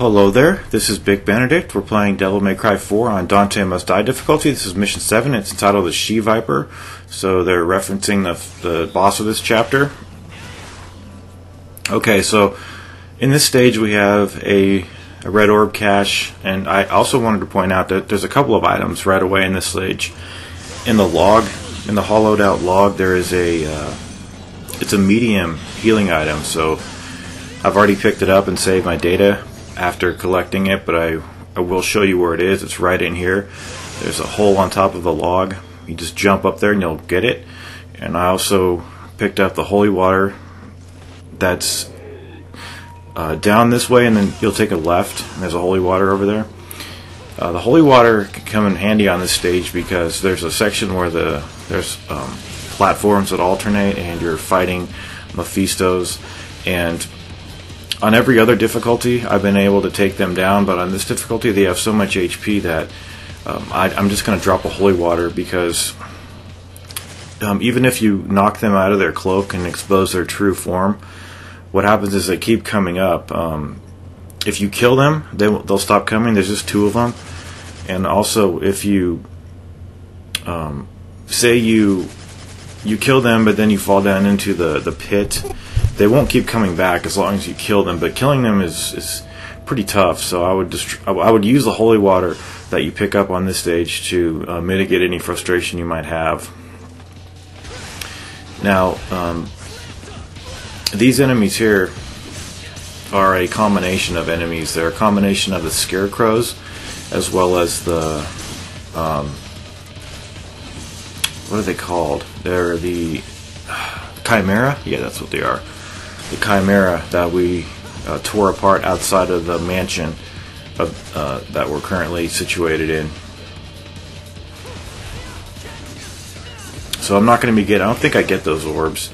Hello there, this is Big Benedict. We're playing Devil May Cry 4 on Dante Must Die difficulty. This is Mission 7. It's entitled The She-Viper. So they're referencing the boss of this chapter. Okay, so in this stage we have a red orb cache, and I also wanted to point out that there's a couple of items right away in this stage. In the log, in the hollowed out log, there is it's a medium healing item, so I've already picked it up and saved my data after collecting it, but I will show you where it is. It's right in here. There's a hole on top of the log. You just jump up there and you'll get it. And I also picked up the holy water that's down this way, and then you'll take a left and there's a holy water over there. The holy water can come in handy on this stage because there's a section where there's platforms that alternate and you're fighting Mephistos, and on every other difficulty I've been able to take them down, but on this difficulty they have so much HP that I'm just going to drop a holy water, because even if you knock them out of their cloak and expose their true form, what happens is they keep coming up. If you kill them, they'll stop coming. There's just two of them. And also, if you say you kill them, but then you fall down into the pit, they won't keep coming back as long as you kill them. But killing them is pretty tough. So I would use the holy water that you pick up on this stage to mitigate any frustration you might have. Now, these enemies here are a combination of enemies. They're a combination of the scarecrows as well as the what are they called? They're the Chimera? Yeah, that's what they are. The Chimera that we tore apart outside of the mansion that we're currently situated in. So I'm not going to be I don't think I get those orbs.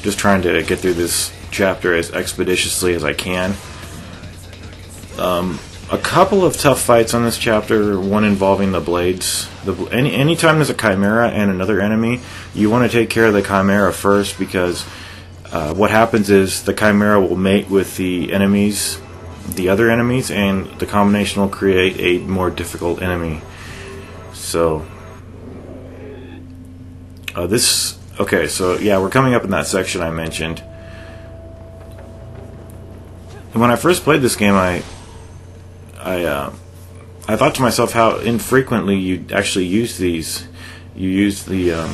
Just trying to get through this chapter as expeditiously as I can. A couple of tough fights on this chapter, one involving the blades. Anytime there's a Chimera and another enemy, you want to take care of the Chimera first, because what happens is the Chimera will mate with the other enemies, and the combination will create a more difficult enemy. So okay, so yeah, we're coming up in that section I mentioned. When I first played this game, I thought to myself how infrequently you actually use these. You use the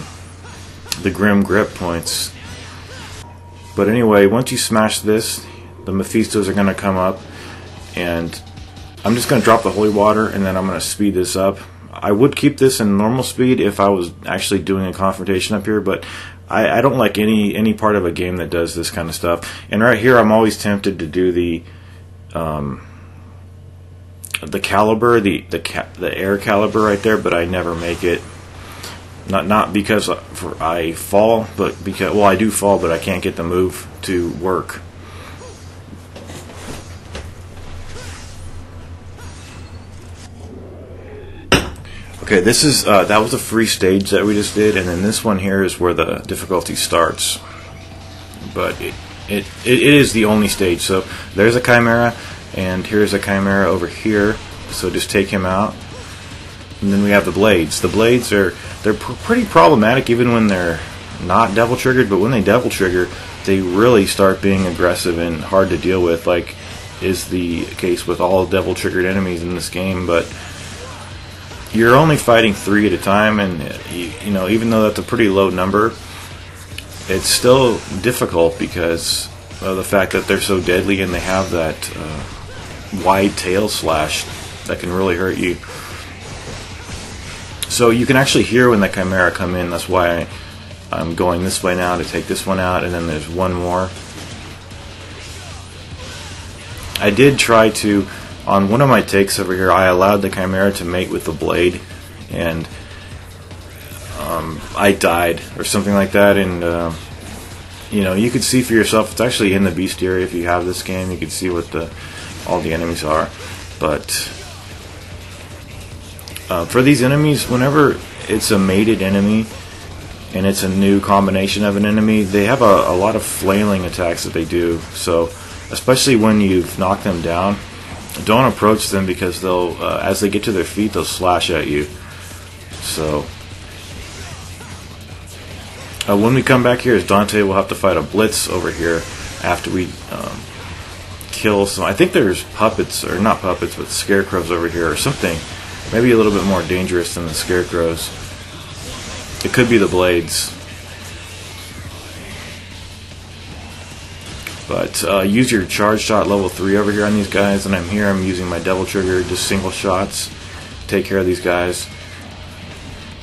Grim Grip points. But anyway, once you smash this, the Mephistos are going to come up, and I'm just going to drop the holy water, and then I'm going to speed this up. I would keep this in normal speed if I was actually doing a confrontation up here, but I don't like any part of a game that does this kind of stuff. And right here, I'm always tempted to do the caliber, the air caliber right there, but I never make it. Not because I fall, but because, well, I do fall, but I can't get the move to work. Okay, this is that was a free stage that we just did, and then this one here is where the difficulty starts. But it is the only stage. So there's a Chimera, and here's a Chimera over here. So just take him out, and then we have the blades. The blades they're pretty problematic even when they're not devil triggered, but when they devil trigger, they really start being aggressive and hard to deal with, like is the case with all devil triggered enemies in this game. But you're only fighting 3 at a time, and you know, even though that's a pretty low number, it's still difficult because of the fact that they're so deadly and they have that wide tail slash that can really hurt you. So you can actually hear when the Chimera come in. That's why I'm going this way now to take this one out, and then there's one more. I did try to, on one of my takes over here, I allowed the Chimera to mate with the blade, and I died or something like that. And you know, you could see for yourself. It's actually in the bestiary. If you have this game, you can see what all the enemies are. But for these enemies, whenever it's a mated enemy and it's a new combination of an enemy, they have a lot of flailing attacks that they do. So especially when you've knocked them down. Don't approach them because they'll, as they get to their feet, they'll slash at you. So, when we come back here, as Dante will have to fight a blitz over here after we kill some. I think there's puppets, or not puppets, but scarecrows over here, or something. Maybe a little bit more dangerous than the scarecrows. It could be the blades. But use your charge shot level 3 over here on these guys, and I'm using my devil trigger, just single shots, take care of these guys.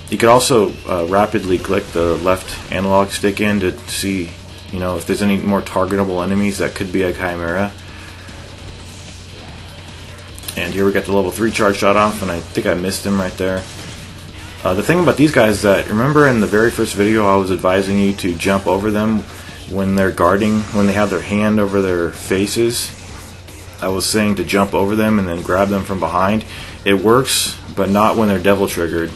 You could also rapidly click the left analog stick in to see, you know, if there's any more targetable enemies. That could be a Chimera. And here we got the level 3 charge shot off, and I think I missed him right there. The thing about these guys is that, remember in the very first video I was advising you to jump over them when they're guarding, when they have their hand over their faces. I was saying to jump over them and then grab them from behind. It works, but not when they're devil triggered.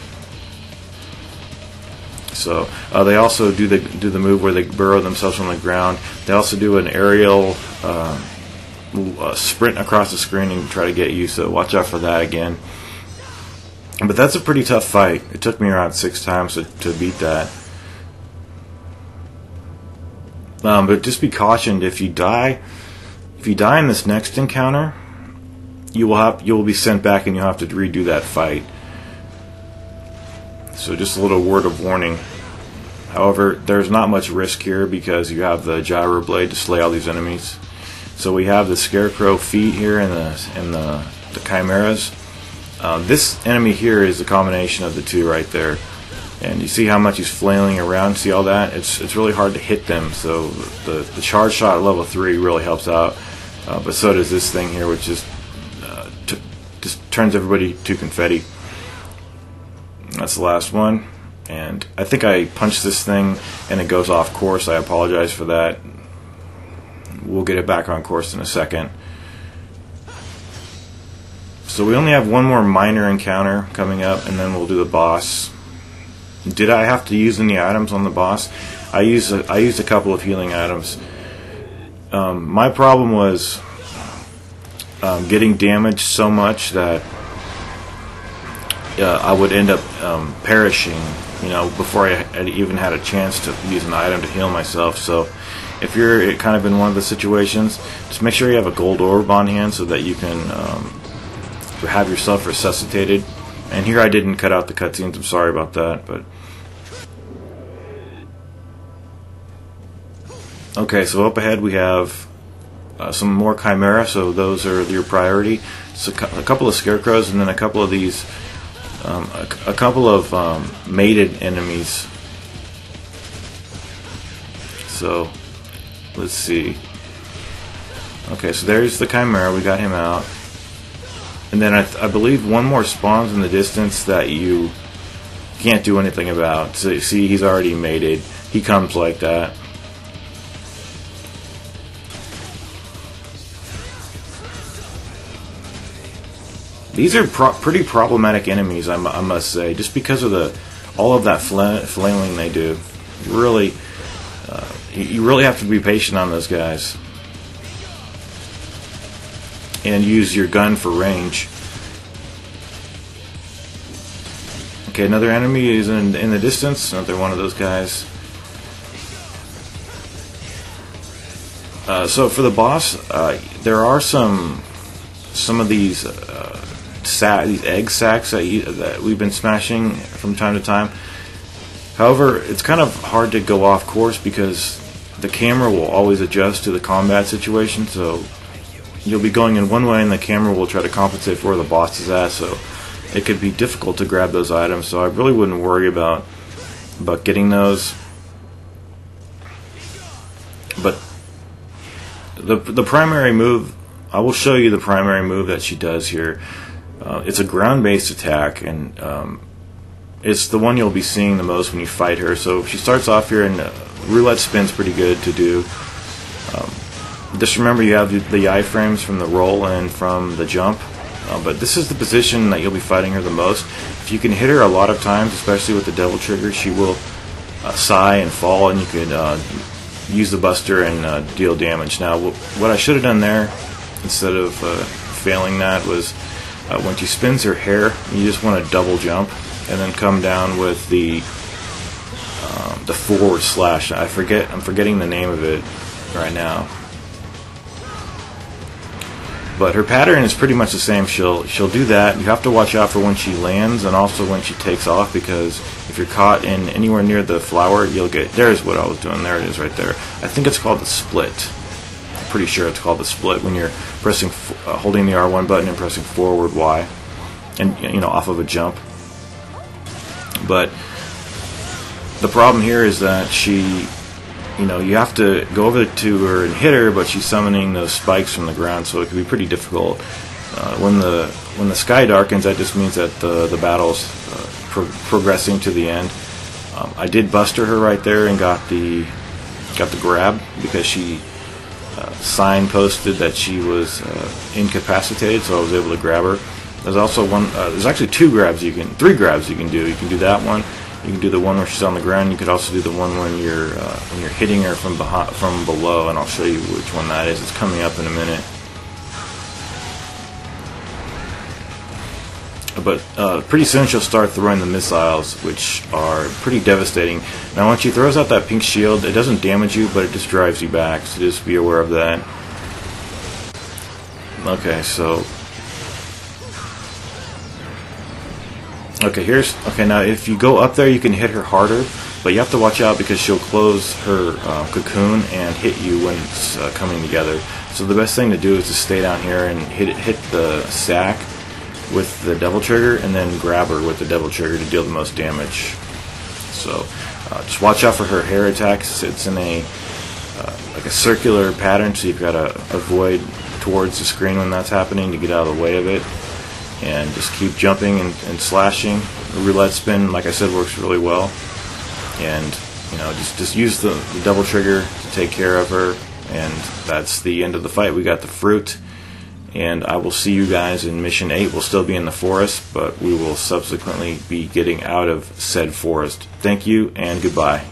So they also do the move where they burrow themselves on the ground. They also do an aerial sprint across the screen and try to get you, so watch out for that again. But that's a pretty tough fight. It took me around 6 times to beat that. But just be cautioned, if you die in this next encounter, you will be sent back and you'll have to redo that fight. So just a little word of warning. However, there's not much risk here because you have the gyro blade to slay all these enemies. So we have the scarecrow feet here and the chimeras. This enemy here is a combination of the two right there. And you see how much he's flailing around. See all that? It's really hard to hit them. So the charge shot at level 3 really helps out. But so does this thing here, which just turns everybody to confetti. That's the last one. And I think I punched this thing and it goes off course. I apologize for that. We'll get it back on course in a second. So we only have one more minor encounter coming up, and then we'll do the boss. Did I have to use any items on the boss? I used a couple of healing items. My problem was getting damaged so much that I would end up perishing, you know, before I had even had a chance to use an item to heal myself. So if you're kind of in one of the situations, just make sure you have a gold orb on hand so that you can have yourself resuscitated. And here I didn't cut out the cutscenes, I'm sorry about that. But okay, so up ahead we have some more Chimera, so those are your priority. So a couple of scarecrows, and then a couple of these, a couple of mated enemies. So let's see. Okay, so there's the Chimera, we got him out. And then I believe one more spawns in the distance that you can't do anything about. So you see, he's already mated. He comes like that. These are pretty problematic enemies, I must say, just because of all of that flailing they do. You really have to be patient on those guys. And use your gun for range. Okay, another enemy is in the distance. Another one of those guys. So for the boss, there are some of these these egg sacs that we've been smashing from time to time. However, it's kind of hard to go off course because the camera will always adjust to the combat situation. So you'll be going in one way and the camera will try to compensate for where the boss is at, so it could be difficult to grab those items. So I really wouldn't worry about getting those. But the primary move, I will show you the primary move that she does here. It's a ground-based attack, and it's the one you'll be seeing the most when you fight her. So she starts off here, and roulette spin's pretty good to do. Just remember, you have the iframes from the roll and from the jump, but this is the position that you'll be fighting her the most. If you can hit her a lot of times, especially with the devil trigger, she will sigh and fall, and you could use the buster and deal damage. Now, what I should have done there, instead of failing that, was when she spins her hair, you just want to double jump and then come down with the forward slash. I'm forgetting the name of it right now. But her pattern is pretty much the same. She'll do that. You have to watch out for when she lands and also when she takes off, because if you're caught in anywhere near the flower, you'll get... There's what I was doing. There it is right there. I think it's called the split. I'm pretty sure it's called the split when you're pressing, holding the R1 button and pressing forward Y, and off of a jump. But the problem here is that she... you have to go over to her and hit her, but she's summoning those spikes from the ground, so it can be pretty difficult. When the sky darkens, that just means that the battle's progressing to the end. I did buster her right there and got the grab, because she signposted that she was incapacitated, so I was able to grab her. There's also there's actually three grabs you can do. You can do that one. You can do the one where she's on the ground. You could also do the one when you're hitting her from below, and I'll show you which one that is. It's coming up in a minute. But pretty soon she'll start throwing the missiles, which are pretty devastating. Now, when she throws out that pink shield, it doesn't damage you, but it just drives you back. So just be aware of that. Okay, so. Okay, now if you go up there, you can hit her harder, but you have to watch out because she'll close her cocoon and hit you when it's coming together. So the best thing to do is to stay down here and hit the sack with the double trigger, and then grab her with the double trigger to deal the most damage. So just watch out for her hair attacks. It's in a like a circular pattern, so you've got to avoid towards the screen when that's happening to get out of the way of it. And just keep jumping and slashing. The roulette spin, like I said, works really well. And just use the double trigger to take care of her. And that's the end of the fight. We got the fruit. And I will see you guys in Mission 8. We'll still be in the forest, but we will subsequently be getting out of said forest. Thank you, and goodbye.